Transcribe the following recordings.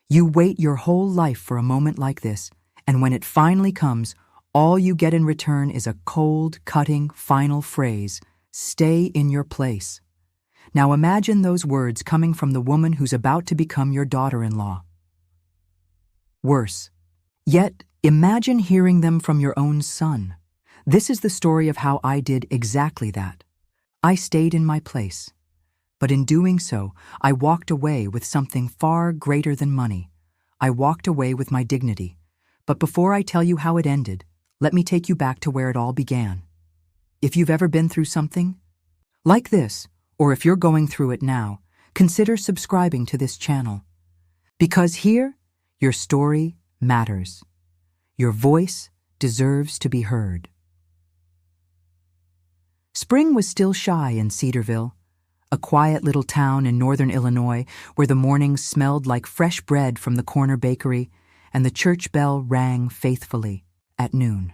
You wait your whole life for a moment like this, and when it finally comes, all you get in return is a cold, cutting, final phrase, "Stay in your place." Now imagine those words coming from the woman who's about to become your daughter-in-law. Worse. Yet, imagine hearing them from your own son. This is the story of how I did exactly that. I stayed in my place. But in doing so, I walked away with something far greater than money. I walked away with my dignity. But before I tell you how it ended, let me take you back to where it all began. If you've ever been through something like this, or if you're going through it now, consider subscribing to this channel. Because here, your story matters. Your voice deserves to be heard. Spring was still shy in Cedarville, a quiet little town in northern Illinois where the mornings smelled like fresh bread from the corner bakery and the church bell rang faithfully at noon.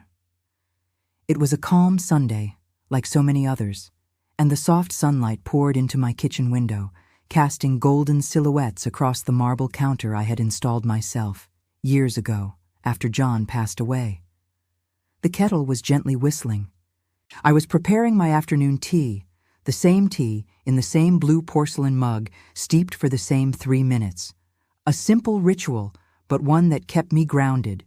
It was a calm Sunday, like so many others, and the soft sunlight poured into my kitchen window, casting golden silhouettes across the marble counter I had installed myself years ago after John passed away. The kettle was gently whistling. I was preparing my afternoon tea, the same tea in the same blue porcelain mug, steeped for the same 3 minutes. A simple ritual, but one that kept me grounded.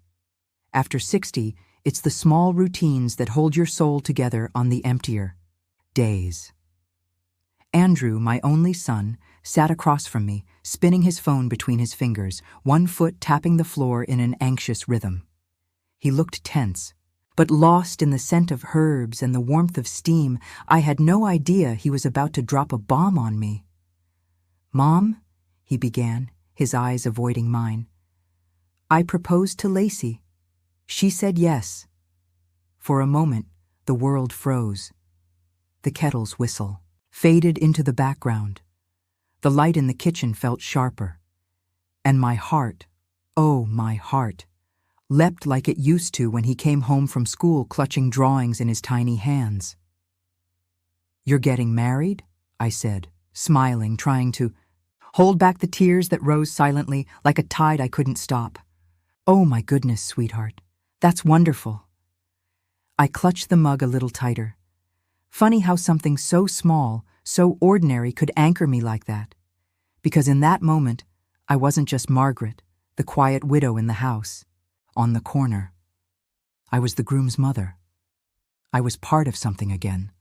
After 60, it's the small routines that hold your soul together on the emptier days. Andrew, my only son, sat across from me, spinning his phone between his fingers, one foot tapping the floor in an anxious rhythm. He looked tense, but lost in the scent of herbs and the warmth of steam. I had no idea he was about to drop a bomb on me. "Mom," he began, his eyes avoiding mine. "I proposed to Lacey. She said yes." For a moment, the world froze. The kettle's whistle faded into the background. The light in the kitchen felt sharper. And my heart, oh my heart, leapt like it used to when he came home from school clutching drawings in his tiny hands. "You're getting married?" I said, smiling, trying to hold back the tears that rose silently like a tide I couldn't stop. "Oh my goodness, sweetheart. That's wonderful." I clutched the mug a little tighter. Funny how something so small, so ordinary could anchor me like that. Because in that moment, I wasn't just Margaret, the quiet widow in the house, on the corner. I was the groom's mother. I was part of something again.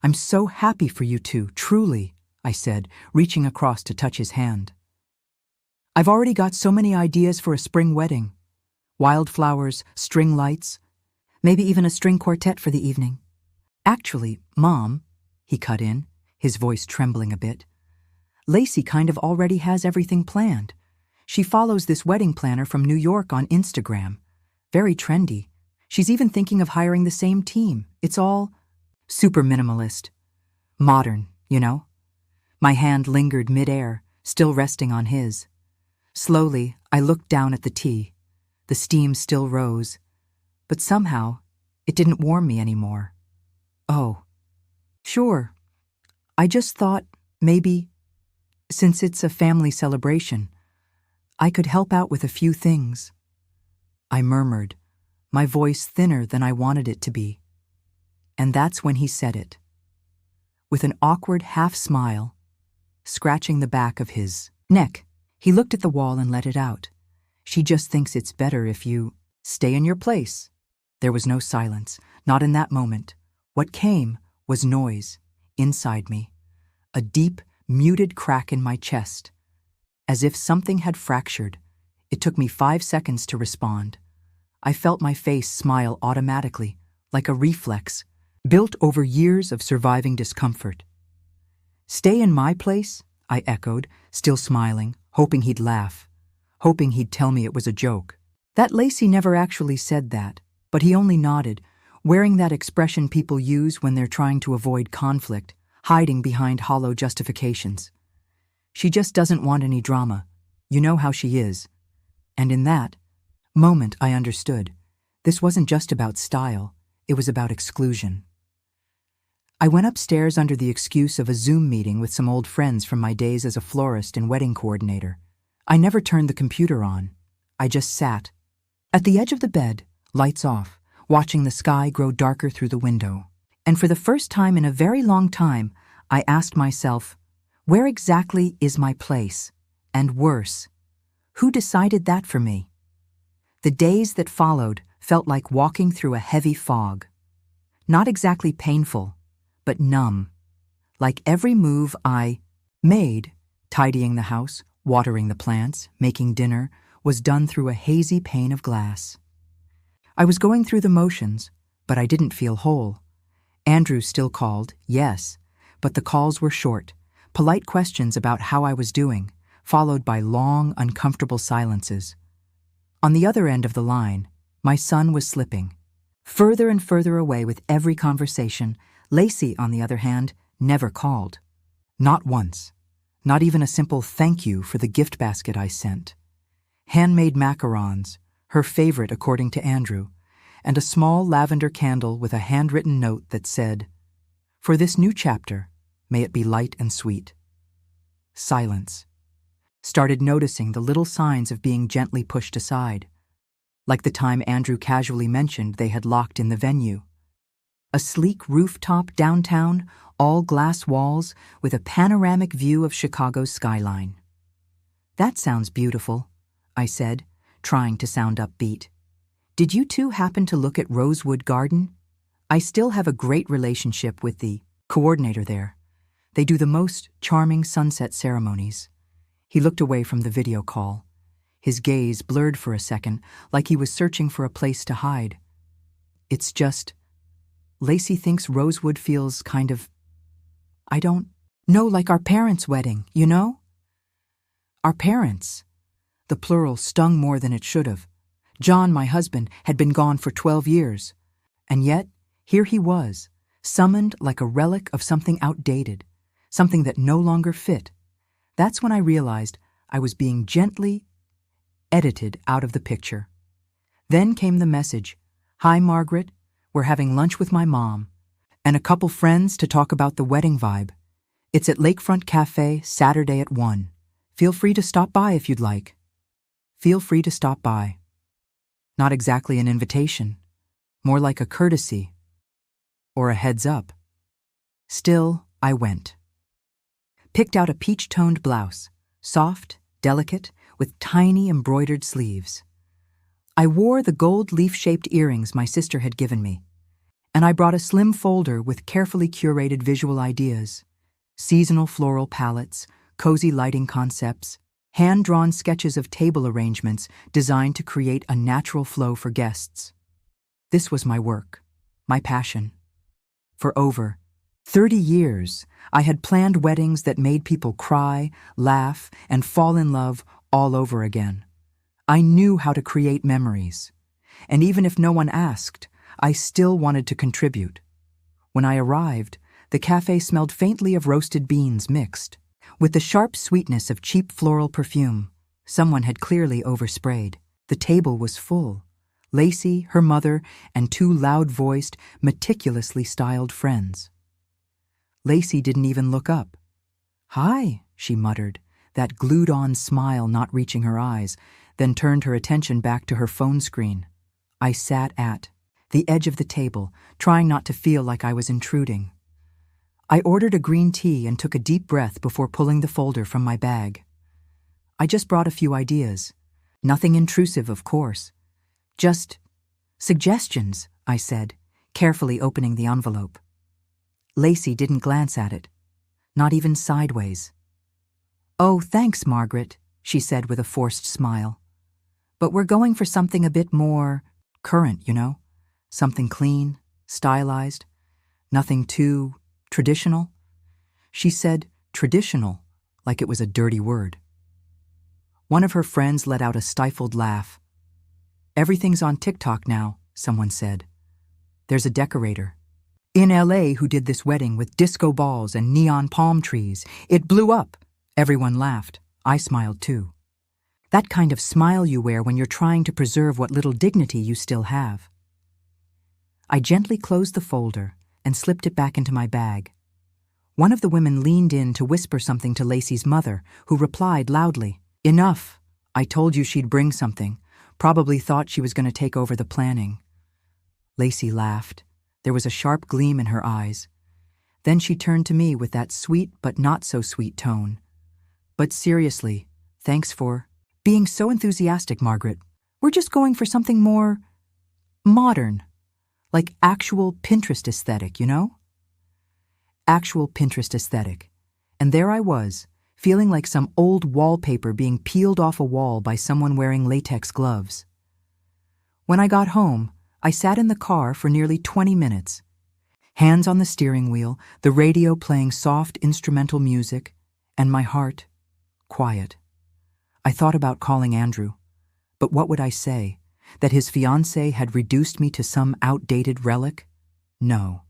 "I'm so happy for you two, truly," I said, reaching across to touch his hand. "I've already got so many ideas for a spring wedding. Wildflowers, string lights, maybe even a string quartet for the evening. Actually, Mom," he cut in, his voice trembling a bit, "Lacey kind of already has everything planned. She follows this wedding planner from New York on Instagram. Very trendy. She's even thinking of hiring the same team. It's all super minimalist. Modern, you know?" My hand lingered midair, still resting on his. Slowly, I looked down at the tea. The steam still rose, but somehow it didn't warm me anymore. "Oh, sure. I just thought maybe, since it's a family celebration, I could help out with a few things." I murmured, my voice thinner than I wanted it to be. And that's when he said it. With an awkward half-smile, scratching the back of his neck, he looked at the wall and let it out. "She just thinks it's better if you stay in your place." There was no silence, not in that moment. What came was noise, inside me. A deep, muted crack in my chest. As if something had fractured. It took me 5 seconds to respond. I felt my face smile automatically, like a reflex, built over years of surviving discomfort. "Stay in my place?" I echoed, still smiling, hoping he'd laugh, hoping he'd tell me it was a joke. That Lacey never actually said that, but he only nodded, wearing that expression people use when they're trying to avoid conflict, hiding behind hollow justifications. She just doesn't want any drama. You know how she is. And in that moment, I understood. This wasn't just about style, it was about exclusion. I went upstairs under the excuse of a Zoom meeting with some old friends from my days as a florist and wedding coordinator. I never turned the computer on. I just sat. At the edge of the bed, lights off, watching the sky grow darker through the window. And for the first time in a very long time, I asked myself, where exactly is my place? And worse, who decided that for me? The days that followed felt like walking through a heavy fog. Not exactly painful, but numb. Like every move I made, tidying the house, watering the plants, making dinner, was done through a hazy pane of glass. I was going through the motions, but I didn't feel whole. Andrew still called, yes, but the calls were short, polite questions about how I was doing, followed by long, uncomfortable silences. On the other end of the line, my son was slipping. Further and further away with every conversation, Lacey, on the other hand, never called. Not once. Not even a simple thank you for the gift basket I sent. Handmade macarons, her favorite according to Andrew, and a small lavender candle with a handwritten note that said, "For this new chapter, may it be light and sweet." Silence. Started noticing the little signs of being gently pushed aside, like the time Andrew casually mentioned they had locked in the venue. A sleek rooftop downtown, all glass walls, with a panoramic view of Chicago's skyline. "That sounds beautiful," I said, trying to sound upbeat. "Did you two happen to look at Rosewood Garden? I still have a great relationship with the coordinator there. They do the most charming sunset ceremonies." He looked away from the video call. His gaze blurred for a second, like he was searching for a place to hide. "It's just, Lacey thinks Rosewood feels kind of, I don't know, like our parents' wedding, you know?" Our parents. The plural stung more than it should have. John, my husband, had been gone for 12 years. And yet, here he was, summoned like a relic of something outdated, something that no longer fit. That's when I realized I was being gently edited out of the picture. Then came the message, "Hi, Margaret, we're having lunch with my mom and a couple friends to talk about the wedding vibe. It's at Lakefront Cafe Saturday at 1. Feel free to stop by if you'd like." Feel free to stop by. Not exactly an invitation, more like a courtesy or a heads up. Still, I went. Picked out a peach-toned blouse, soft, delicate, with tiny embroidered sleeves. I wore the gold leaf-shaped earrings my sister had given me, and I brought a slim folder with carefully curated visual ideas, seasonal floral palettes, cozy lighting concepts, hand-drawn sketches of table arrangements designed to create a natural flow for guests. This was my work, my passion. For over 30 years, I had planned weddings that made people cry, laugh, and fall in love all over again. I knew how to create memories, and even if no one asked, I still wanted to contribute. When I arrived, the cafe smelled faintly of roasted beans mixed with the sharp sweetness of cheap floral perfume. Someone had clearly oversprayed. The table was full. Lacey, her mother, and two loud-voiced, meticulously styled friends. Lacey didn't even look up. "Hi," she muttered, that glued-on smile not reaching her eyes, then turned her attention back to her phone screen. I sat at the edge of the table, trying not to feel like I was intruding. I ordered a green tea and took a deep breath before pulling the folder from my bag. I just brought a few ideas. Nothing intrusive, of course. Just suggestions, I said, carefully opening the envelope. Lacey didn't glance at it, not even sideways. "Oh, thanks, Margaret," she said with a forced smile. "But we're going for something a bit more current, you know? Something clean, stylized, nothing too traditional." She said traditional like it was a dirty word. One of her friends let out a stifled laugh. "Everything's on TikTok now," someone said. "There's a decorator in LA who did this wedding with disco balls and neon palm trees. It blew up." Everyone laughed. I smiled too. That kind of smile you wear when you're trying to preserve what little dignity you still have. I gently closed the folder and slipped it back into my bag. One of the women leaned in to whisper something to Lacey's mother, who replied loudly, "Enough." I told you she'd bring something. Probably thought she was going to take over the planning." Lacey laughed. There was a sharp gleam in her eyes. Then she turned to me with that sweet but not so sweet tone. "But seriously, thanks for being so enthusiastic, Margaret. We're just going for something more modern, like actual Pinterest aesthetic, you know?" Actual Pinterest aesthetic. And there I was, feeling like some old wallpaper being peeled off a wall by someone wearing latex gloves. When I got home, I sat in the car for nearly 20 minutes. Hands on the steering wheel, the radio playing soft instrumental music, and my heart quiet. I thought about calling Andrew, but what would I say? That his fiancée had reduced me to some outdated relic? No.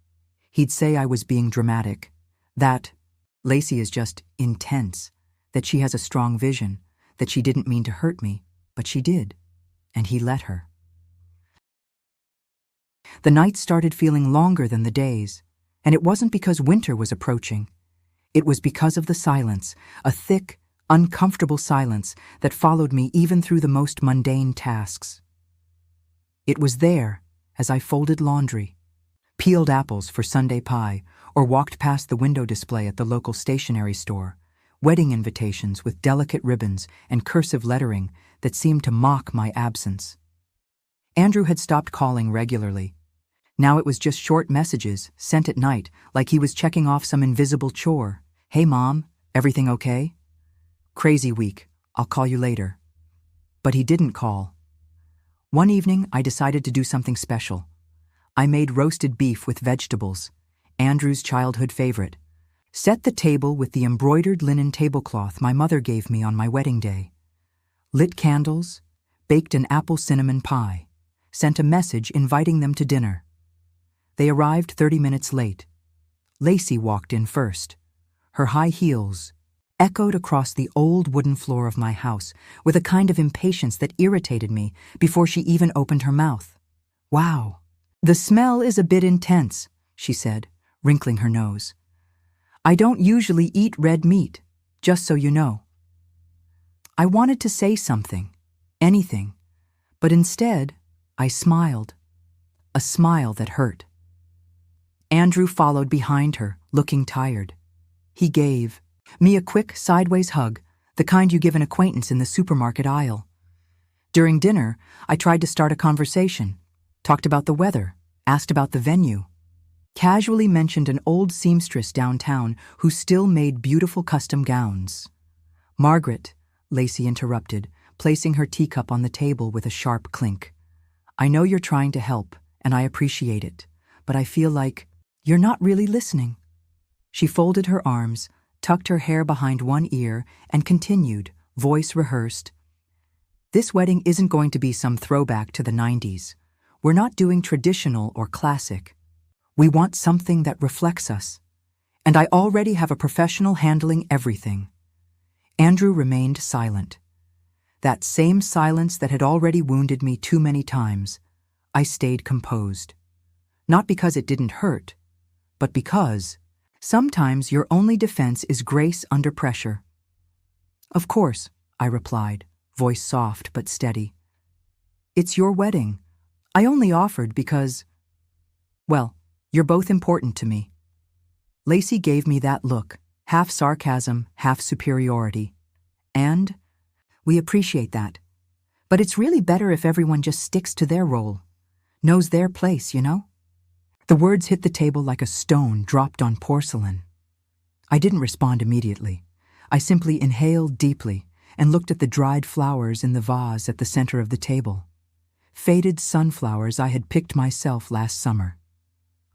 He'd say I was being dramatic. That Lacey is just intense. That she has a strong vision. That she didn't mean to hurt me, but she did. And he let her. The nights started feeling longer than the days, and it wasn't because winter was approaching. It was because of the silence, a thick, uncomfortable silence that followed me even through the most mundane tasks. It was there as I folded laundry, peeled apples for Sunday pie, or walked past the window display at the local stationery store, wedding invitations with delicate ribbons and cursive lettering that seemed to mock my absence. Andrew had stopped calling regularly. Now it was just short messages, sent at night, like he was checking off some invisible chore. "Hey, Mom, everything okay? Crazy week, I'll call you later." But he didn't call. One evening, I decided to do something special. I made roasted beef with vegetables, Andrew's childhood favorite. Set the table with the embroidered linen tablecloth my mother gave me on my wedding day. Lit candles, baked an apple cinnamon pie, sent a message inviting them to dinner. They arrived 30 minutes late. Lacey walked in first. Her high heels echoed across the old wooden floor of my house with a kind of impatience that irritated me before she even opened her mouth. "Wow, the smell is a bit intense," she said, wrinkling her nose. "I don't usually eat red meat, just so you know." I wanted to say something, anything, but instead I smiled, a smile that hurt. Andrew followed behind her, looking tired. He gave me a quick sideways hug, the kind you give an acquaintance in the supermarket aisle. During dinner, I tried to start a conversation, talked about the weather, asked about the venue, casually mentioned an old seamstress downtown who still made beautiful custom gowns. "Margaret," Lacey interrupted, placing her teacup on the table with a sharp clink. "I know you're trying to help, and I appreciate it, but I feel like you're not really listening." She folded her arms, tucked her hair behind one ear, and continued, voice rehearsed. "This wedding isn't going to be some throwback to the 90s. We're not doing traditional or classic. We want something that reflects us. And I already have a professional handling everything." Andrew remained silent. That same silence that had already wounded me too many times. I stayed composed. Not because it didn't hurt, but because sometimes your only defense is grace under pressure. "Of course," I replied, voice soft but steady. "It's your wedding. I only offered because, well, you're both important to me." Lacey gave me that look, half sarcasm, half superiority. "And we appreciate that. But it's really better if everyone just sticks to their role, knows their place, you know?" The words hit the table like a stone dropped on porcelain. I didn't respond immediately. I simply inhaled deeply and looked at the dried flowers in the vase at the center of the table. Faded sunflowers I had picked myself last summer.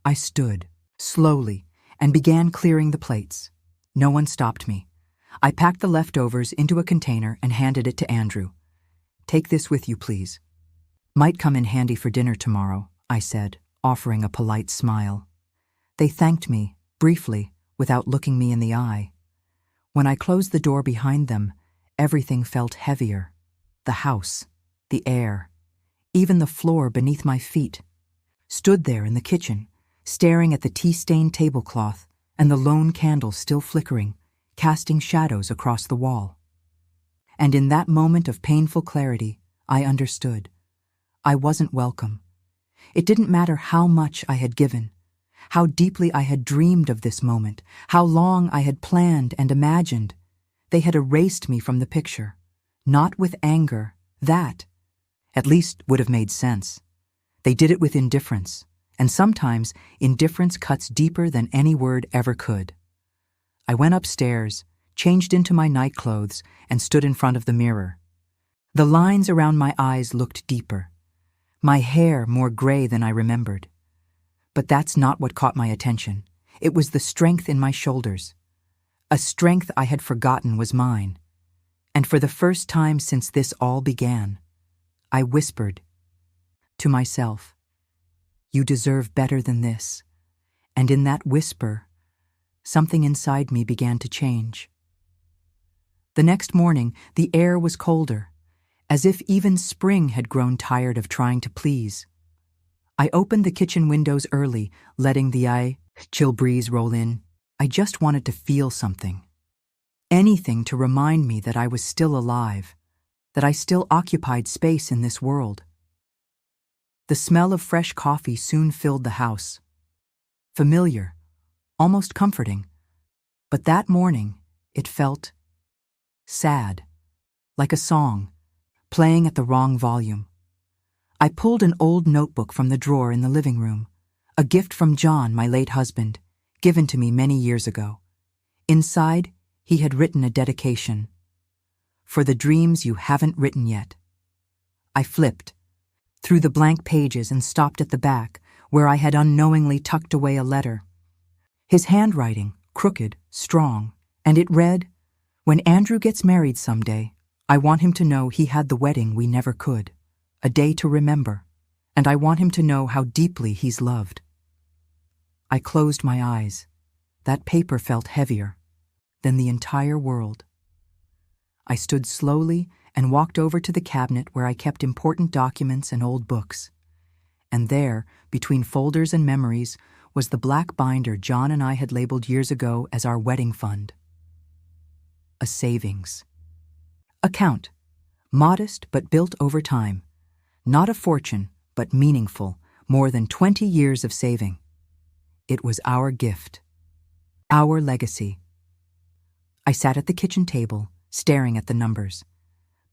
I stood, slowly, and began clearing the plates. No one stopped me. I packed the leftovers into a container and handed it to Andrew. "Take this with you, please. Might come in handy for dinner tomorrow," I said, offering a polite smile. They thanked me, briefly, without looking me in the eye. When I closed the door behind them, everything felt heavier. The house, the air, even the floor beneath my feet. Stood there in the kitchen, staring at the tea-stained tablecloth and the lone candle still flickering, casting shadows across the wall. And in that moment of painful clarity, I understood. I wasn't welcome. It didn't matter how much I had given, how deeply I had dreamed of this moment, how long I had planned and imagined. They had erased me from the picture. Not with anger, that, at least, would have made sense. They did it with indifference, and sometimes indifference cuts deeper than any word ever could. I went upstairs, changed into my night clothes, and stood in front of the mirror. The lines around my eyes looked deeper, my hair more gray than I remembered. But that's not what caught my attention. It was the strength in my shoulders. A strength I had forgotten was mine. And for the first time since this all began, I whispered to myself, "You deserve better than this." And in that whisper, something inside me began to change. The next morning, the air was colder, as if even spring had grown tired of trying to please. I opened the kitchen windows early, letting the chill breeze roll in. I just wanted to feel something. Anything to remind me that I was still alive, that I still occupied space in this world. The smell of fresh coffee soon filled the house. Familiar, almost comforting. But that morning, it felt sad, like a song, playing at the wrong volume. I pulled an old notebook from the drawer in the living room, a gift from John, my late husband, given to me many years ago. Inside, he had written a dedication. "For the dreams you haven't written yet." I flipped through the blank pages and stopped at the back, where I had unknowingly tucked away a letter. His handwriting, crooked, strong, and it read, "When Andrew gets married someday, I want him to know he had the wedding we never could, a day to remember, and I want him to know how deeply he's loved." I closed my eyes. That paper felt heavier than the entire world. I stood slowly and walked over to the cabinet where I kept important documents and old books. And there, between folders and memories, was the black binder John and I had labeled years ago as our wedding fund. A savings account, modest but built over time. Not a fortune, but meaningful, more than 20 years of saving. It was our gift, our legacy. I sat at the kitchen table, staring at the numbers.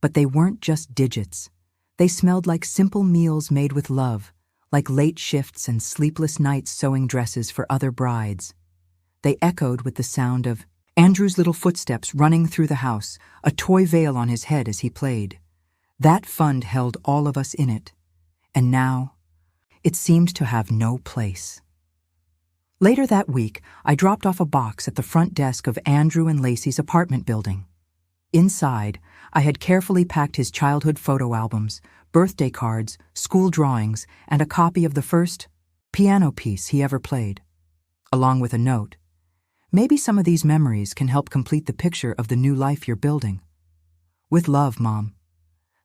But they weren't just digits. They smelled like simple meals made with love, like late shifts and sleepless nights sewing dresses for other brides. They echoed with the sound of Andrew's little footsteps running through the house, a toy veil on his head as he played. That fund held all of us in it, and now it seemed to have no place. Later that week, I dropped off a box at the front desk of Andrew and Lacey's apartment building. Inside, I had carefully packed his childhood photo albums, birthday cards, school drawings, and a copy of the first piano piece he ever played, along with a note. "Maybe some of these memories can help complete the picture of the new life you're building. With love, Mom."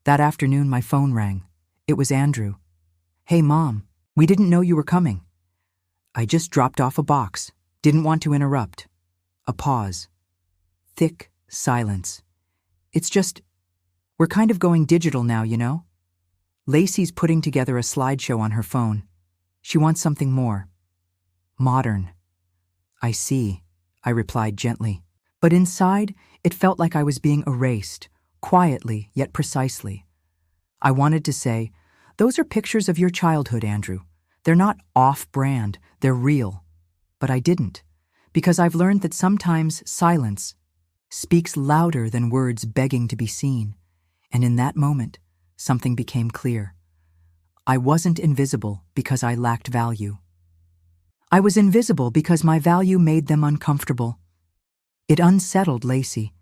That afternoon, my phone rang. It was Andrew. "Hey, Mom, we didn't know you were coming." I just dropped off a box. Didn't want to interrupt. A pause. Thick silence. "It's just, we're kind of going digital now, you know?" Lacey's putting together a slideshow on her phone. She wants something more. Modern. "I see," I replied gently. But inside, it felt like I was being erased, quietly yet precisely. I wanted to say, "Those are pictures of your childhood, Andrew. They're not off-brand, they're real." But I didn't, because I've learned that sometimes silence speaks louder than words begging to be seen. And in that moment, something became clear. I wasn't invisible because I lacked value. I was invisible because my value made them uncomfortable. It unsettled Lacey.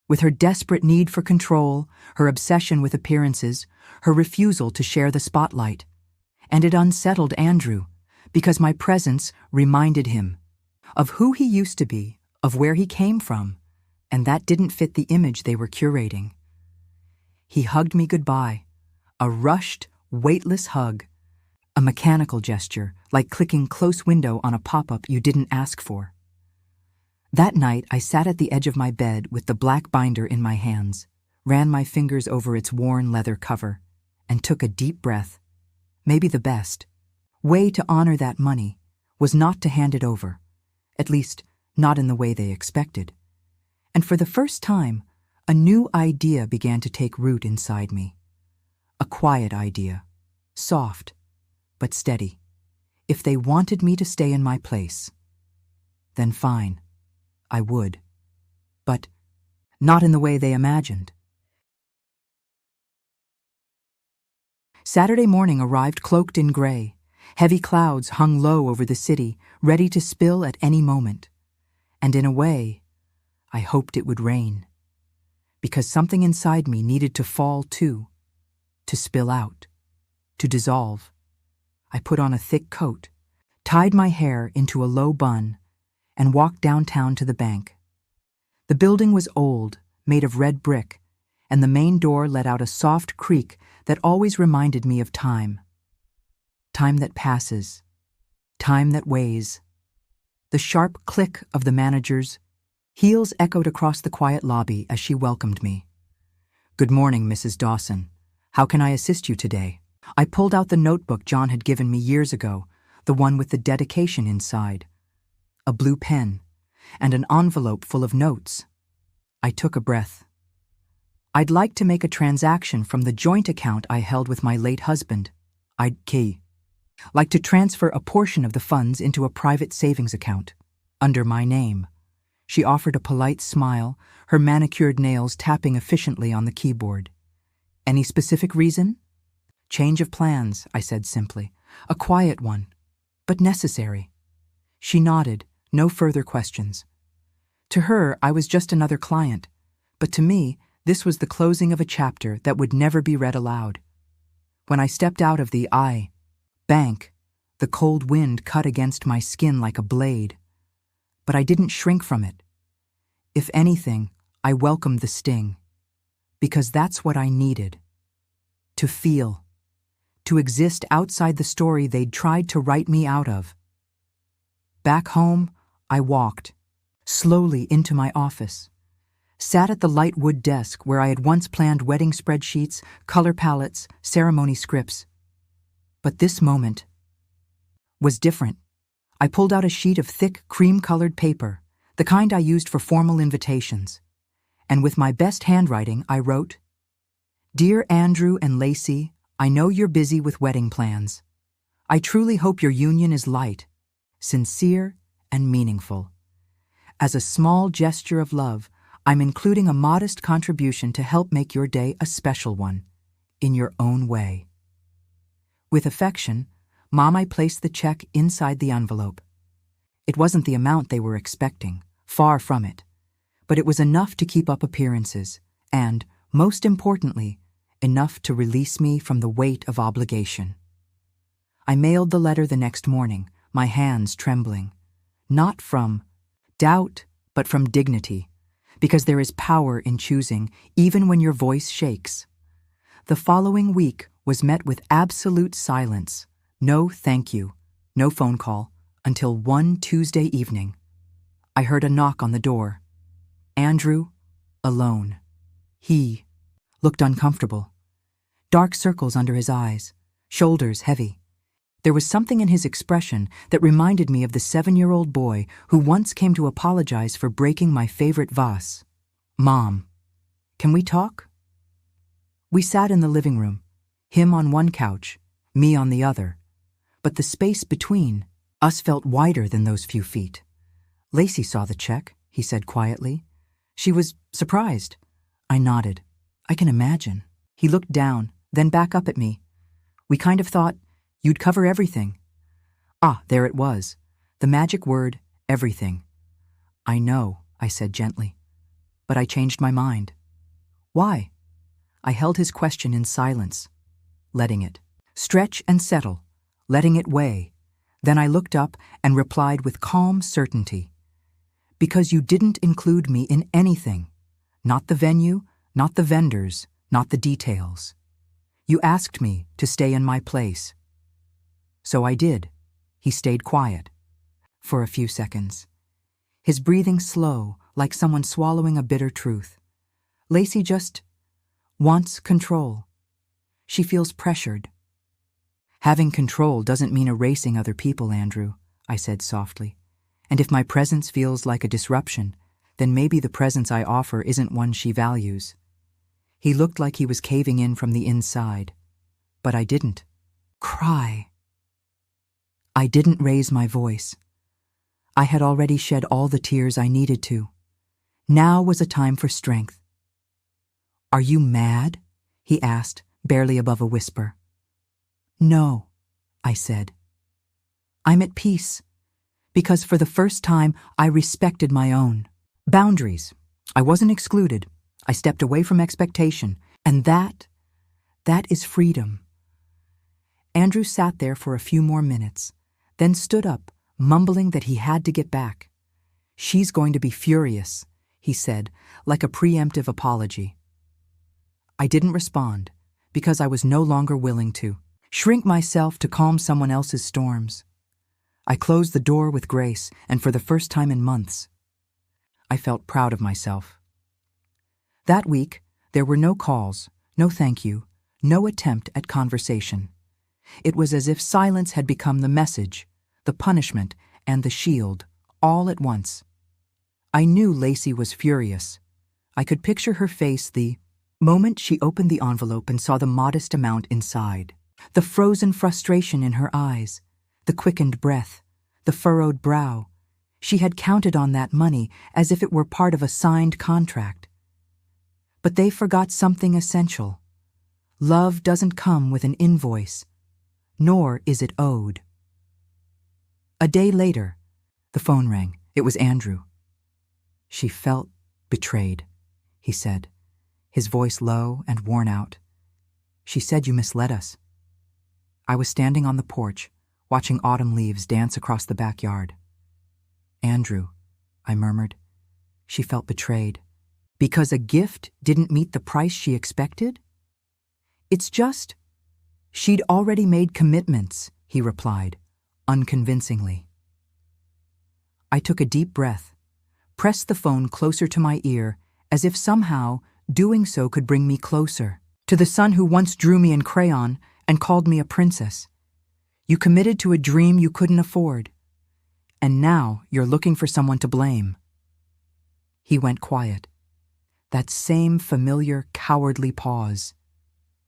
With her desperate need for control, her obsession with appearances, her refusal to share the spotlight. And it unsettled Andrew, because my presence reminded him of who he used to be, of where he came from, and that didn't fit the image they were curating. He hugged me goodbye, a rushed, weightless hug, a mechanical gesture, like clicking close window on a pop-up you didn't ask for. That night, I sat at the edge of my bed with the black binder in my hands, ran my fingers over its worn leather cover, and took a deep breath. Maybe the best way to honor that money was not to hand it over, at least not in the way they expected. And for the first time, a new idea began to take root inside me. A quiet idea, soft, but steady. If they wanted me to stay in my place, then fine, I would. But not in the way they imagined. Saturday morning arrived cloaked in gray. Heavy clouds hung low over the city, ready to spill at any moment. And in a way, I hoped it would rain. Because something inside me needed to fall too, to spill out, to dissolve. I put on a thick coat, tied my hair into a low bun, and walked downtown to the bank. The building was old, made of red brick, and the main door let out a soft creak that always reminded me of time. Time that passes, time that weighs. The sharp click of the manager's heels echoed across the quiet lobby as she welcomed me. "Good morning, Mrs. Dawson. How can I assist you today?" I pulled out the notebook John had given me years ago, the one with the dedication inside. A blue pen, and an envelope full of notes. I took a breath. "I'd like to make a transaction from the joint account I held with my late husband. I'd like to transfer a portion of the funds into a private savings account, under my name." She offered a polite smile, her manicured nails tapping efficiently on the keyboard. "Any specific reason?" "Change of plans," I said simply. "A quiet one, but necessary." She nodded, no further questions. To her, I was just another client, but to me, this was the closing of a chapter that would never be read aloud. When I stepped out of the bank, the cold wind cut against my skin like a blade. But I didn't shrink from it. If anything, I welcomed the sting, because that's what I needed. To feel, to exist outside the story they'd tried to write me out of. Back home, I walked, slowly into my office, sat at the light wood desk where I had once planned wedding spreadsheets, color palettes, ceremony scripts. But this moment was different. I pulled out a sheet of thick, cream-colored paper, the kind I used for formal invitations, and with my best handwriting, I wrote, "Dear Andrew and Lacey, I know you're busy with wedding plans. I truly hope your union is light, sincere, and meaningful. As a small gesture of love, I'm including a modest contribution to help make your day a special one, in your own way." With affection, Mom, I placed the check inside the envelope. It wasn't the amount they were expecting, far from it, but it was enough to keep up appearances, and, most importantly, enough to release me from the weight of obligation. I mailed the letter the next morning, my hands trembling, not from doubt, but from dignity, because there is power in choosing, even when your voice shakes. The following week was met with absolute silence. No thank you, no phone call, until one Tuesday evening. I heard a knock on the door. Andrew, alone. He looked uncomfortable. Dark circles under his eyes, shoulders heavy. There was something in his expression that reminded me of the 7-year-old boy who once came to apologize for breaking my favorite vase. "Mom, can we talk?" We sat in the living room, him on one couch, me on the other. But the space between us felt wider than those few feet. "Lacey saw the check," he said quietly. "She was surprised." I nodded. "I can imagine." He looked down, then back up at me. "We kind of thought you'd cover everything." Ah, there it was. The magic word, everything. "I know," I said gently. "But I changed my mind." "Why?" I held his question in silence, letting it stretch and settle, letting it weigh. Then I looked up and replied with calm certainty. "Because you didn't include me in anything. Not the venue, not the vendors, not the details. You asked me to stay in my place." So I did. He stayed quiet. For a few seconds. His breathing slow, like someone swallowing a bitter truth. "Lacey just wants control. She feels pressured. Having control doesn't mean erasing other people, Andrew, I said softly. And if my presence feels like a disruption, then maybe the presence I offer isn't one she values. He looked like he was caving in from the inside. But I didn't cry. I didn't raise my voice. I had already shed all the tears I needed to. Now was a time for strength. "Are you mad?" he asked, barely above a whisper. "No," I said. "I'm at peace, because for the first time I respected my own boundaries. I wasn't excluded. I stepped away from expectation, and that is freedom." Andrew sat there for a few more minutes, then stood up, mumbling that he had to get back. "She's going to be furious," he said, like a preemptive apology. I didn't respond, because I was no longer willing to shrink myself to calm someone else's storms. I closed the door with grace, and for the first time in months, I felt proud of myself. That week, there were no calls, no thank you, no attempt at conversation. It was as if silence had become the message, the punishment, and the shield, all at once. I knew Lacey was furious. I could picture her face the moment she opened the envelope and saw the modest amount inside. The frozen frustration in her eyes, the quickened breath, the furrowed brow. She had counted on that money as if it were part of a signed contract. But they forgot something essential. Love doesn't come with an invoice, nor is it owed. A day later, the phone rang. It was Andrew. "She felt betrayed," he said, his voice low and worn out. "She said you misled us." I was standing on the porch, watching autumn leaves dance across the backyard. "Andrew," I murmured. "She felt betrayed. Because a gift didn't meet the price she expected?" "It's just, she'd already made commitments," he replied, unconvincingly. I took a deep breath, pressed the phone closer to my ear, as if somehow doing so could bring me closer to the son who once drew me in crayon and called me a princess. "You committed to a dream you couldn't afford, and now you're looking for someone to blame." He went quiet. That same familiar, cowardly pause.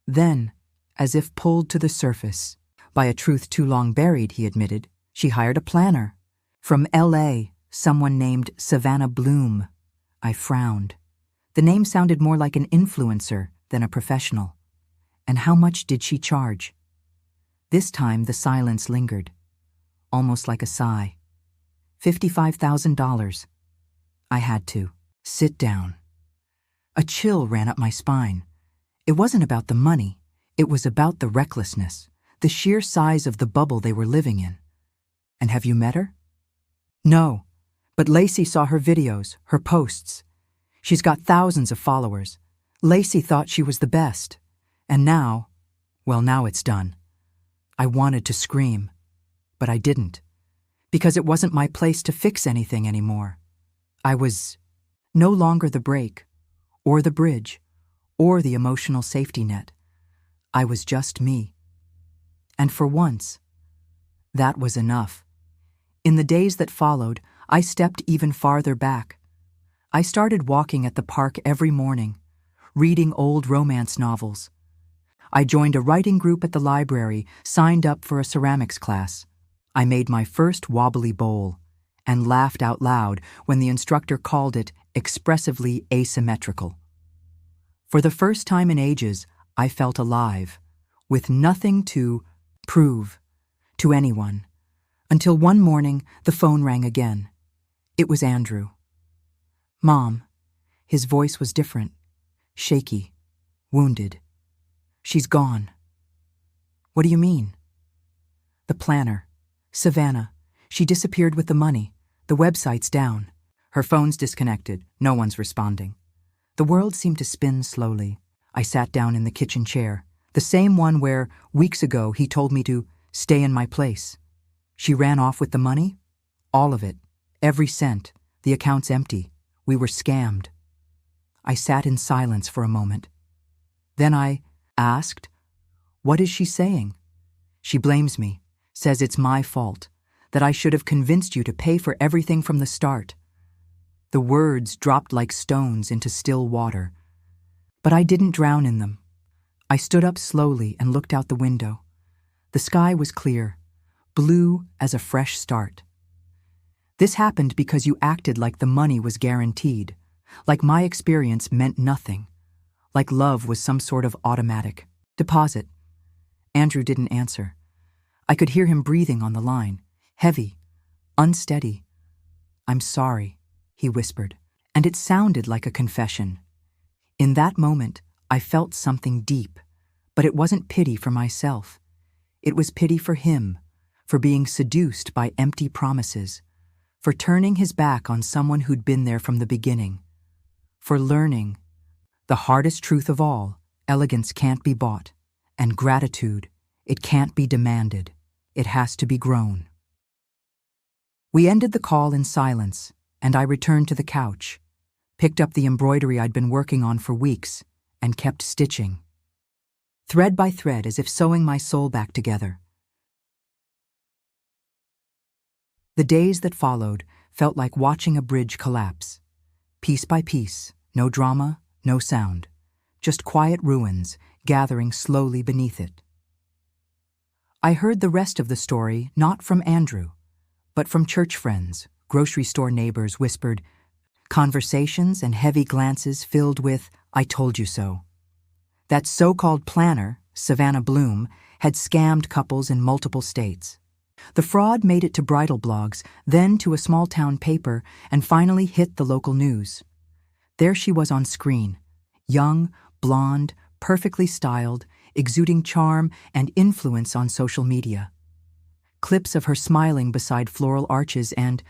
Then, as if pulled to the surface by a truth too long buried, he admitted, "She hired a planner. From L.A., someone named Savannah Bloom." I frowned. The name sounded more like an influencer than a professional. "And how much did she charge?" This time the silence lingered, almost like a sigh. $55,000. I had to sit down. A chill ran up my spine. It wasn't about the money. It was about the recklessness, the sheer size of the bubble they were living in. "And have you met her?" "No, but Lacey saw her videos, her posts. She's got thousands of followers. Lacey thought she was the best. And now, well, now it's done." I wanted to scream, but I didn't, because it wasn't my place to fix anything anymore. I was no longer the brake, or the bridge, or the emotional safety net. I was just me. And for once, that was enough. In the days that followed, I stepped even farther back. I started walking at the park every morning, reading old romance novels. I joined a writing group at the library, signed up for a ceramics class. I made my first wobbly bowl, and laughed out loud when the instructor called it expressively asymmetrical. For the first time in ages, I felt alive, with nothing to prove to anyone, until one morning the phone rang again. It was Andrew. "Mom." His voice was different, shaky, wounded. "She's gone." "What do you mean?" "The planner, Savannah. She disappeared with the money. The website's down. Her phone's disconnected. No one's responding." The world seemed to spin slowly. I sat down in the kitchen chair, the same one where, weeks ago, he told me to stay in my place. She ran off with the money? All of it. Every cent. The account's empty. We were scammed. I sat in silence for a moment. Then I asked, "What is she saying?" She blames me, says it's my fault, that I should have convinced you to pay for everything from the start. The words dropped like stones into still water. But I didn't drown in them. I stood up slowly and looked out the window. The sky was clear, blue as a fresh start. This happened because you acted like the money was guaranteed, like my experience meant nothing, like love was some sort of automatic deposit. Andrew didn't answer. I could hear him breathing on the line, heavy, unsteady. "I'm sorry," he whispered, and it sounded like a confession. In that moment, I felt something deep, but it wasn't pity for myself. It was pity for him, for being seduced by empty promises, for turning his back on someone who'd been there from the beginning, for learning the hardest truth of all: elegance can't be bought, and gratitude, it can't be demanded, it has to be grown. We ended the call in silence, and I returned to the couch, picked up the embroidery I'd been working on for weeks, and kept stitching, thread by thread, as if sewing my soul back together. The days that followed felt like watching a bridge collapse. Piece by piece, no drama, no sound, just quiet ruins gathering slowly beneath it. I heard the rest of the story not from Andrew, but from church friends, grocery store neighbors whispered, conversations and heavy glances filled with, "I told you so." That so-called planner, Savannah Bloom, had scammed couples in multiple states. The fraud made it to bridal blogs, then to a small-town paper, and finally hit the local news. There she was on screen, young, blonde, perfectly styled, exuding charm and influence on social media. Clips of her smiling beside floral arches and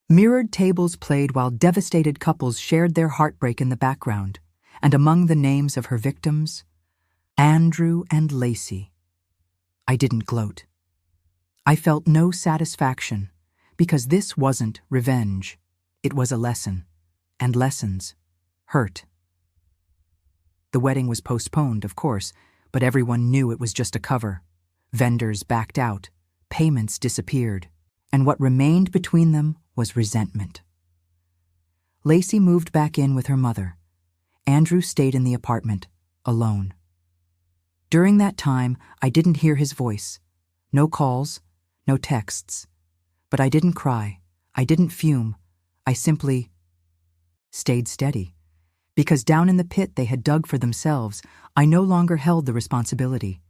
mirrored tables played while devastated couples shared their heartbreak in the background, and among the names of her victims, Andrew and Lacey. I didn't gloat. I felt no satisfaction, because this wasn't revenge. It was a lesson, and lessons hurt. The wedding was postponed, of course, but everyone knew it was just a cover. Vendors backed out, payments disappeared, and what remained between them was resentment. Lacey moved back in with her mother. Andrew stayed in the apartment, alone. During that time, I didn't hear his voice. No calls, no texts. But I didn't cry. I didn't fume. I simply stayed steady. Because down in the pit they had dug for themselves, I no longer held the responsibility.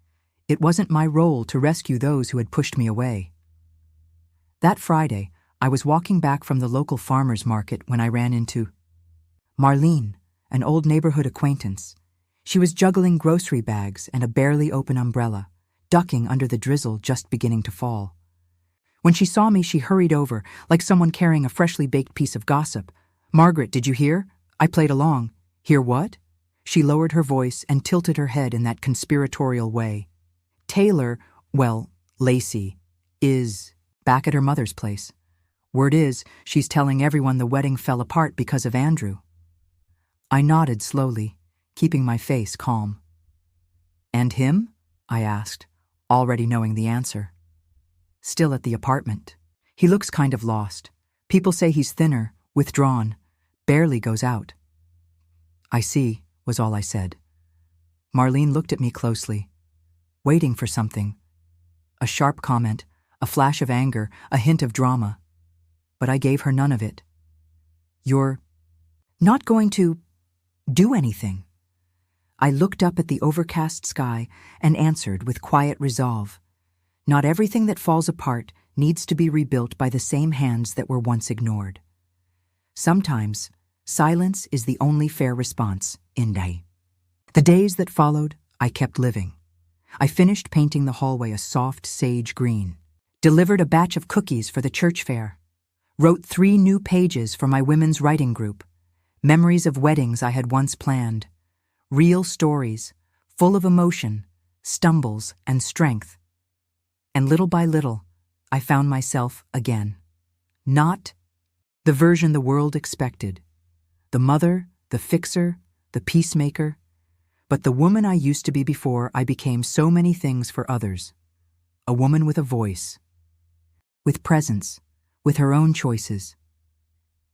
It wasn't my role to rescue those who had pushed me away. That Friday, I was walking back from the local farmer's market when I ran into Marlene, an old neighborhood acquaintance. She was juggling grocery bags and a barely open umbrella, ducking under the drizzle just beginning to fall. When she saw me, she hurried over, like someone carrying a freshly baked piece of gossip. "Margaret, did you hear? I played along." "Hear what?" She lowered her voice and tilted her head in that conspiratorial way. "Taylor, well, Lacey, is back at her mother's place. Word is, she's telling everyone the wedding fell apart because of Andrew." I nodded slowly, keeping my face calm. "And him?" I asked, already knowing the answer. "Still at the apartment. He looks kind of lost. People say he's thinner, withdrawn, barely goes out." "I see," was all I said. Marlene looked at me closely, waiting for something. A sharp comment, a flash of anger, a hint of drama. But I gave her none of it. "You're not going to do anything?" I looked up at the overcast sky and answered with quiet resolve. Not everything that falls apart needs to be rebuilt by the same hands that were once ignored. Sometimes, silence is the only fair response, Inday. The days that followed, I kept living. I finished painting the hallway a soft sage green, delivered a batch of cookies for the church fair, wrote 3 new pages for my women's writing group, memories of weddings I had once planned, real stories, full of emotion, stumbles, and strength. And little by little, I found myself again. Not the version the world expected. The mother, the fixer, the peacemaker. But the woman I used to be before I became so many things for others. A woman with a voice, with presence, with her own choices.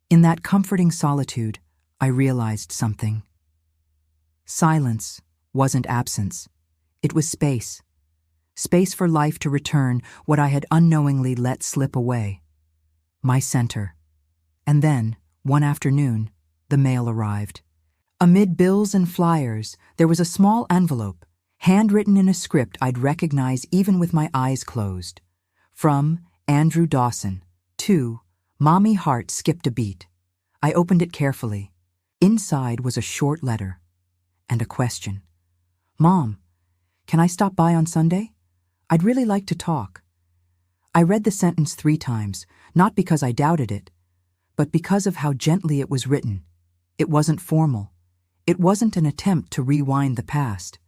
In that comforting solitude, I realized something. Silence wasn't absence. It was space. Space for life to return what I had unknowingly let slip away. My center. And then, one afternoon, the mail arrived. Amid bills and flyers, there was a small envelope, handwritten in a script I'd recognize even with my eyes closed. From Andrew Dawson. To Mommy Heart skipped a beat. I opened it carefully. Inside was a short letter. And a question. Mom, can I stop by on Sunday? I'd really like to talk. I read the sentence 3 times, not because I doubted it, but because of how gently it was written. It wasn't formal. It wasn't an attempt to rewind the past.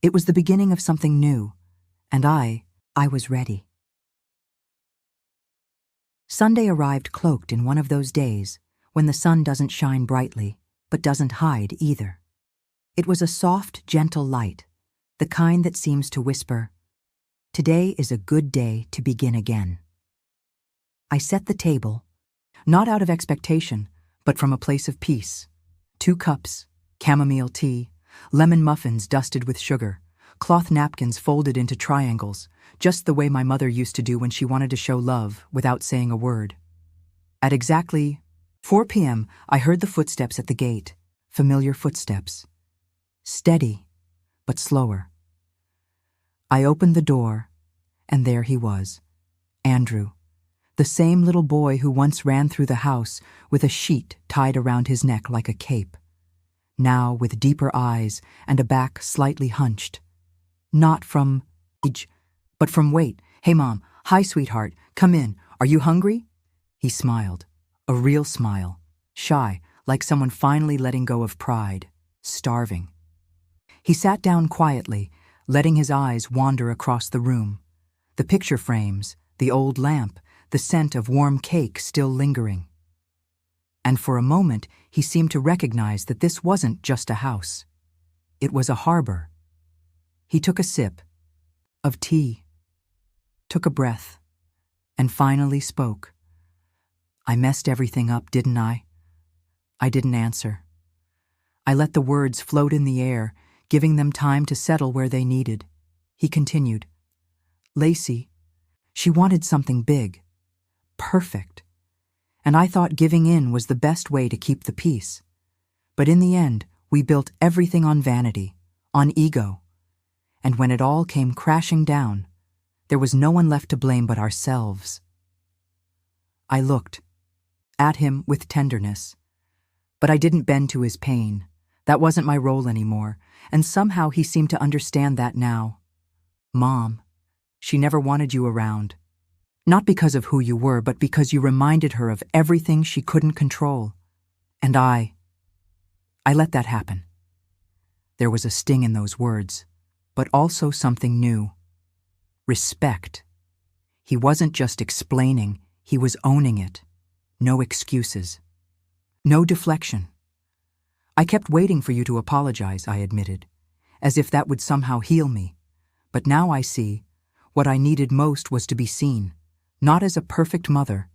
It was the beginning of something new, and I was ready. Sunday arrived cloaked in one of those days when the sun doesn't shine brightly, but doesn't hide either. It was a soft, gentle light, the kind that seems to whisper, "Today is a good day to begin again." I set the table, not out of expectation, but from a place of peace. 2 cups, chamomile tea, lemon muffins dusted with sugar, cloth napkins folded into triangles, just the way my mother used to do when she wanted to show love without saying a word. At exactly 4 p.m., I heard the footsteps at the gate, familiar footsteps. Steady, but slower. I opened the door, and there he was, Andrew, the same little boy who once ran through the house with a sheet tied around his neck like a cape, now with deeper eyes and a back slightly hunched. Not from age, but from weight. "Hey, Mom. Hi, sweetheart. Come in. Are you hungry?" He smiled, a real smile, shy, like someone finally letting go of pride, starving. He sat down quietly, letting his eyes wander across the room. The picture frames, the old lamp, the scent of warm cake still lingering. And for a moment, he seemed to recognize that this wasn't just a house. It was a harbor. He took a sip of tea, took a breath, and finally spoke. "I messed everything up, didn't I?" I didn't answer. I let the words float in the air, giving them time to settle where they needed. He continued. "Lacey, she wanted something big, perfect, and I thought giving in was the best way to keep the peace. But in the end, we built everything on vanity, on ego, and when it all came crashing down, there was no one left to blame but ourselves." I looked at him with tenderness, but I didn't bend to his pain. That wasn't my role anymore, and somehow he seemed to understand that now. "Mom, she never wanted you around. Not because of who you were, but because you reminded her of everything she couldn't control. And I let that happen." There was a sting in those words, but also something new. Respect. He wasn't just explaining, he was owning it. No excuses. No deflection. "I kept waiting for you to apologize," I admitted, as if that would somehow heal me. But now I see, what I needed most was to be seen, not as a perfect mother,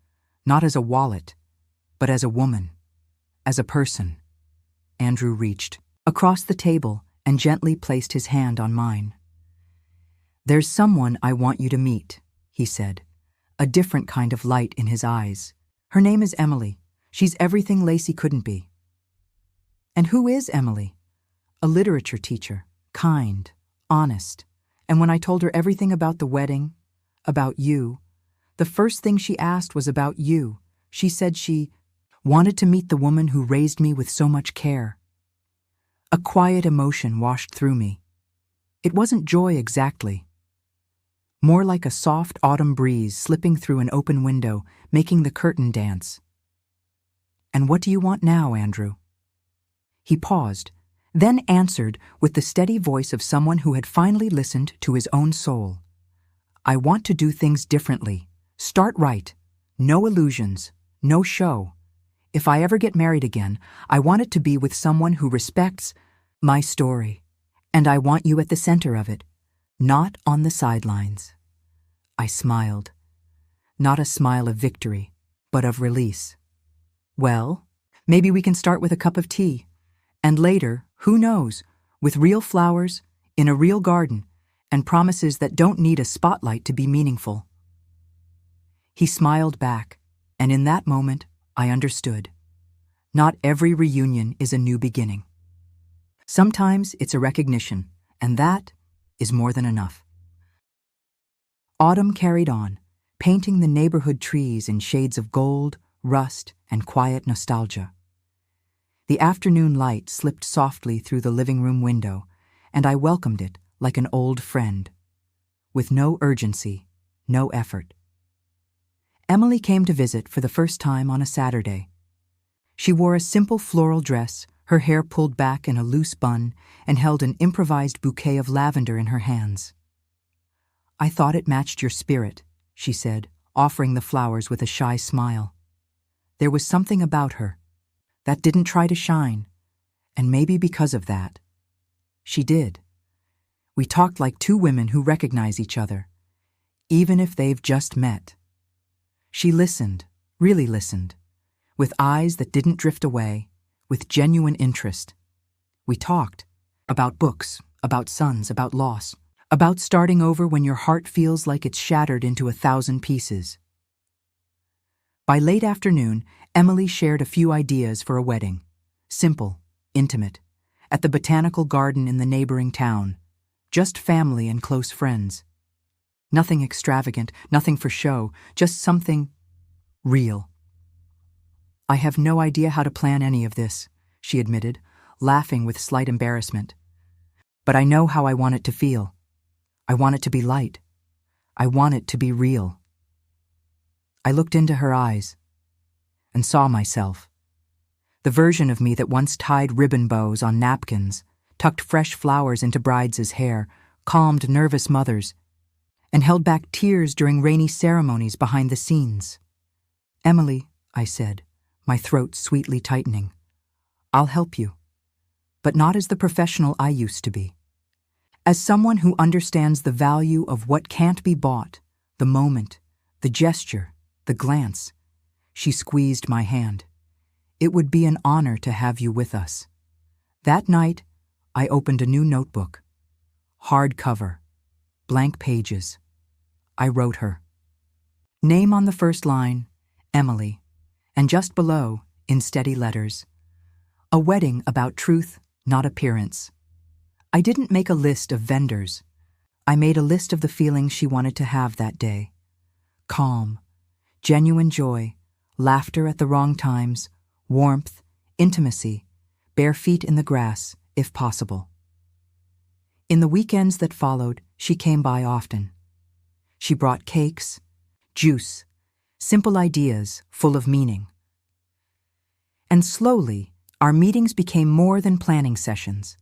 not as a wallet, but as a woman, as a person. Andrew reached across the table and gently placed his hand on mine. "There's someone I want you to meet," he said, a different kind of light in his eyes. "Her name is Emily. She's everything Lacey couldn't be." "And who is Emily?" "A literature teacher, kind, honest. And when I told her everything about the wedding, about you, the first thing she asked was about you. She said she wanted to meet the woman who raised me with so much care." A quiet emotion washed through me. It wasn't joy exactly. More like a soft autumn breeze slipping through an open window, making the curtain dance. "And what do you want now, Andrew?" He paused, then answered with the steady voice of someone who had finally listened to his own soul. "I want to do things differently. Start right. No illusions. No show. If I ever get married again, I want it to be with someone who respects my story And I want you at the center of it, not on the sidelines. I smiled. Not a smile of victory, but of release. Well, maybe we can start with a cup of tea. And later, who knows, with real flowers, in a real garden, and promises that don't need a spotlight to be meaningful. He smiled back, and in that moment, I understood. Not every reunion is a new beginning. Sometimes it's a recognition, and that is more than enough. Autumn carried on, painting the neighborhood trees in shades of gold, rust, and quiet nostalgia. The afternoon light slipped softly through the living room window, and I welcomed it like an old friend, with no urgency, no effort. Emily came to visit for the first time on a Saturday. She wore a simple floral dress, her hair pulled back in a loose bun, and held an improvised bouquet of lavender in her hands. "I thought it matched your spirit," she said, offering the flowers with a shy smile. There was something about her that didn't try to shine, and maybe because of that, she did. We talked like two women who recognize each other, even if they've just met. She listened, really listened, with eyes that didn't drift away, with genuine interest. We talked about books, about sons, about loss, about starting over when your heart feels like it's shattered into 1,000 pieces. By late afternoon, Emily shared a few ideas for a wedding. Simple, intimate, at the botanical garden in the neighboring town. Just family and close friends. Nothing extravagant, nothing for show, just something real. "I have no idea how to plan any of this," she admitted, laughing with slight embarrassment. "But I know how I want it to feel. I want it to be light. I want it to be real." I looked into her eyes and saw myself. The version of me that once tied ribbon bows on napkins, tucked fresh flowers into brides' hair, calmed nervous mothers, and held back tears during rainy ceremonies behind the scenes. "Emily," I said, my throat sweetly tightening, "I'll help you, but not as the professional I used to be. As someone who understands the value of what can't be bought, the moment, the gesture, the glance." She squeezed my hand. "It would be an honor to have you with us." That night, I opened a new notebook. Hard cover, blank pages. I wrote her. Name on the first line, Emily, and just below, in steady letters, a wedding about truth, not appearance. I didn't make a list of vendors. I made a list of the feelings she wanted to have that day. Calm, genuine joy, laughter at the wrong times, warmth, intimacy, bare feet in the grass, if possible. In the weekends that followed, she came by often. She brought cakes, juice, simple ideas full of meaning. And slowly, our meetings became more than planning sessions.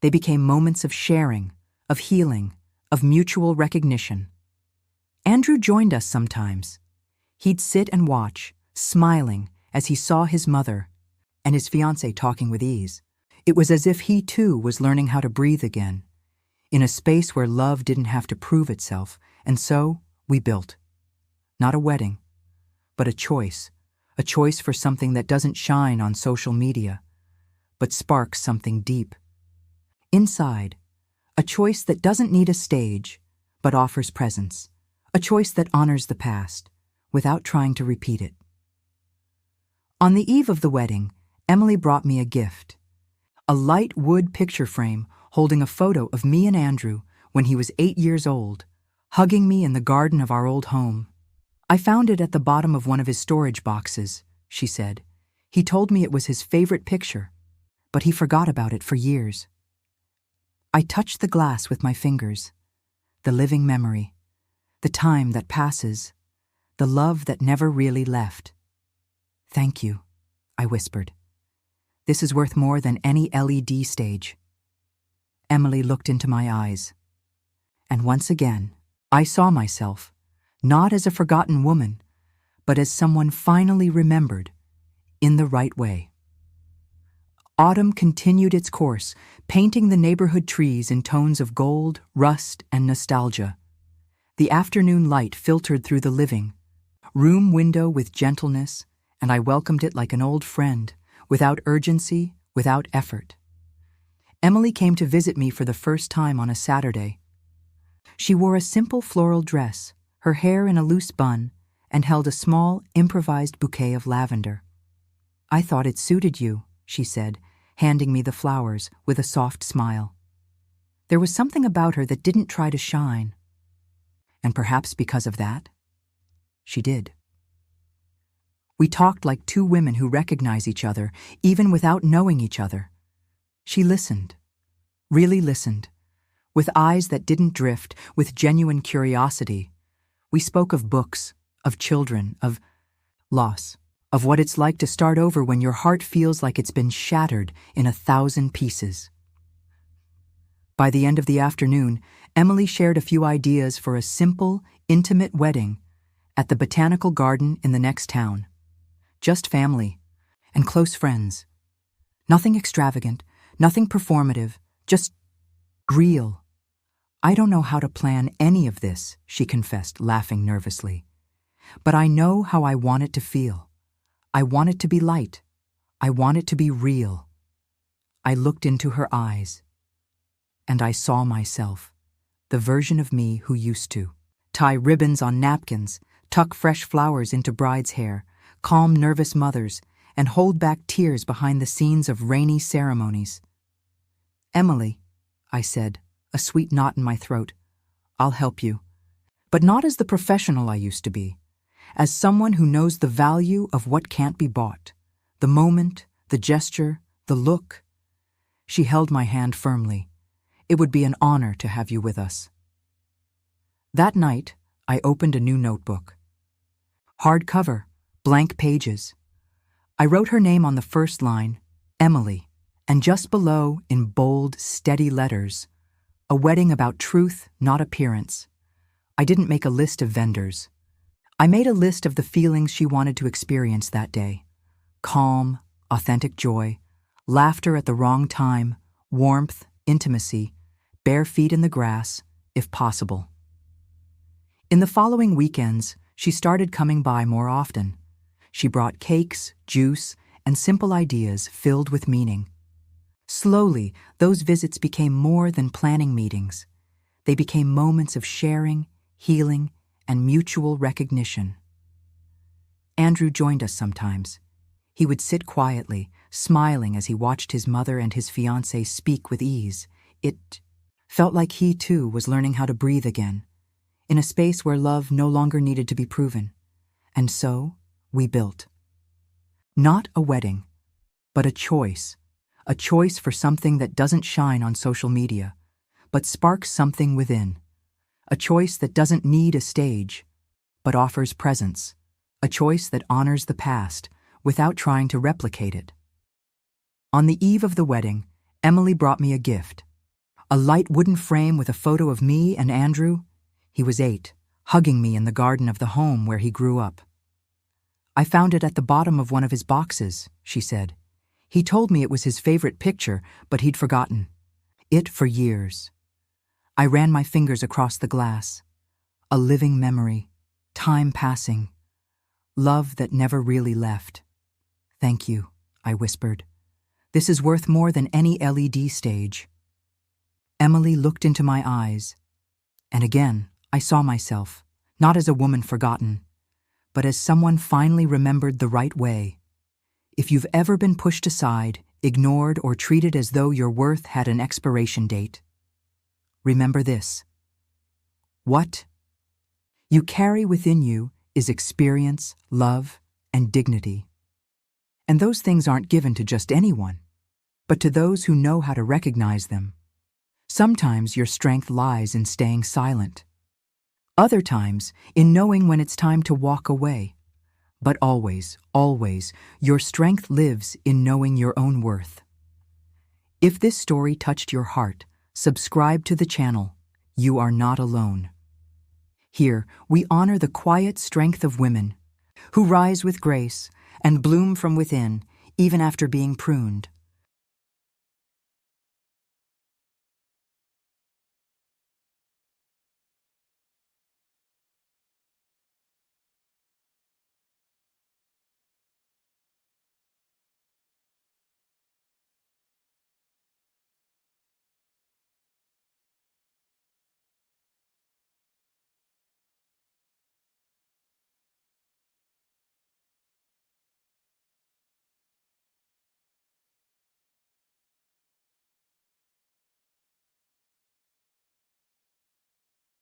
They became moments of sharing, of healing, of mutual recognition. Andrew joined us sometimes. He'd sit and watch, smiling as he saw his mother and his fiancée talking with ease. It was as if he too was learning how to breathe again, in a space where love didn't have to prove itself, and so we built. Not a wedding, but a choice for something that doesn't shine on social media, but sparks something deep. Inside, a choice that doesn't need a stage, but offers presence, a choice that honors the past, without trying to repeat it. On the eve of the wedding, Emily brought me a gift. A light wood picture frame holding a photo of me and Andrew when he was 8 years old, hugging me in the garden of our old home. "I found it at the bottom of one of his storage boxes," she said. "He told me it was his favorite picture, but he forgot about it for years." I touched the glass with my fingers, the living memory, the time that passes, the love that never really left. "Thank you," I whispered. "This is worth more than any LED stage." Emily looked into my eyes. And once again, I saw myself, not as a forgotten woman, but as someone finally remembered, in the right way. Autumn continued its course, painting the neighborhood trees in tones of gold, rust, and nostalgia. The afternoon light filtered through the living room window with gentleness, and I welcomed it like an old friend, without urgency, without effort. Emily came to visit me for the first time on a Saturday. She wore a simple floral dress, her hair in a loose bun, and held a small, improvised bouquet of lavender. "I thought it suited you," she said, handing me the flowers with a soft smile. There was something about her that didn't try to shine. And perhaps because of that, she did. We talked like two women who recognize each other, even without knowing each other. She listened, really listened, with eyes that didn't drift, with genuine curiosity. We spoke of books, of children, of loss, of what it's like to start over when your heart feels like it's been shattered in 1,000 pieces. By the end of the afternoon, Emily shared a few ideas for a simple, intimate wedding at the botanical garden in the next town. Just family and close friends. Nothing extravagant, nothing performative, just real. "I don't know how to plan any of this," she confessed, laughing nervously. "But I know how I want it to feel. I want it to be light. I want it to be real." I looked into her eyes, and I saw myself, the version of me who used to tie ribbons on napkins, tuck fresh flowers into bride's hair, calm nervous mothers, and hold back tears behind the scenes of rainy ceremonies. "Emily," I said, a sweet knot in my throat, "I'll help you. But not as the professional I used to be, as someone who knows the value of what can't be bought, the moment, the gesture, the look." She held my hand firmly. "It would be an honor to have you with us." That night, I opened a new notebook. Hardcover, blank pages. I wrote her name on the first line, Emily, and just below, in bold, steady letters, "A wedding about truth, not appearance." I didn't make a list of vendors. I made a list of the feelings she wanted to experience that day. Calm, authentic joy, laughter at the wrong time, warmth, intimacy, bare feet in the grass, if possible. In the following weekends, she started coming by more often. She brought cakes, juice, and simple ideas filled with meaning. Slowly, those visits became more than planning meetings. They became moments of sharing, healing, and mutual recognition. Andrew joined us sometimes. He would sit quietly, smiling as he watched his mother and his fiancée speak with ease. It felt like he, too, was learning how to breathe again, in a space where love no longer needed to be proven. And so, we built. Not a wedding, but a choice for something that doesn't shine on social media, but sparks something within. A choice that doesn't need a stage, but offers presence. A choice that honors the past without trying to replicate it. On the eve of the wedding, Emily brought me a gift. A light wooden frame with a photo of me and Andrew. He was 8, hugging me in the garden of the home where he grew up. "I found it at the bottom of one of his boxes," she said. "He told me it was his favorite picture, but he'd forgotten it for years." I ran my fingers across the glass. A living memory, time passing, love that never really left. "Thank you," I whispered. "This is worth more than any LED stage." Emily looked into my eyes, and again I saw myself, not as a woman forgotten, but as someone finally remembered the right way. If you've ever been pushed aside, ignored, or treated as though your worth had an expiration date, remember this. What you carry within you is experience, love, and dignity. And those things aren't given to just anyone, but to those who know how to recognize them. Sometimes your strength lies in staying silent. Other times, in knowing when it's time to walk away. But always, always, your strength lives in knowing your own worth. If this story touched your heart, subscribe to the channel. You are not alone. Here, we honor the quiet strength of women, who rise with grace and bloom from within, even after being pruned.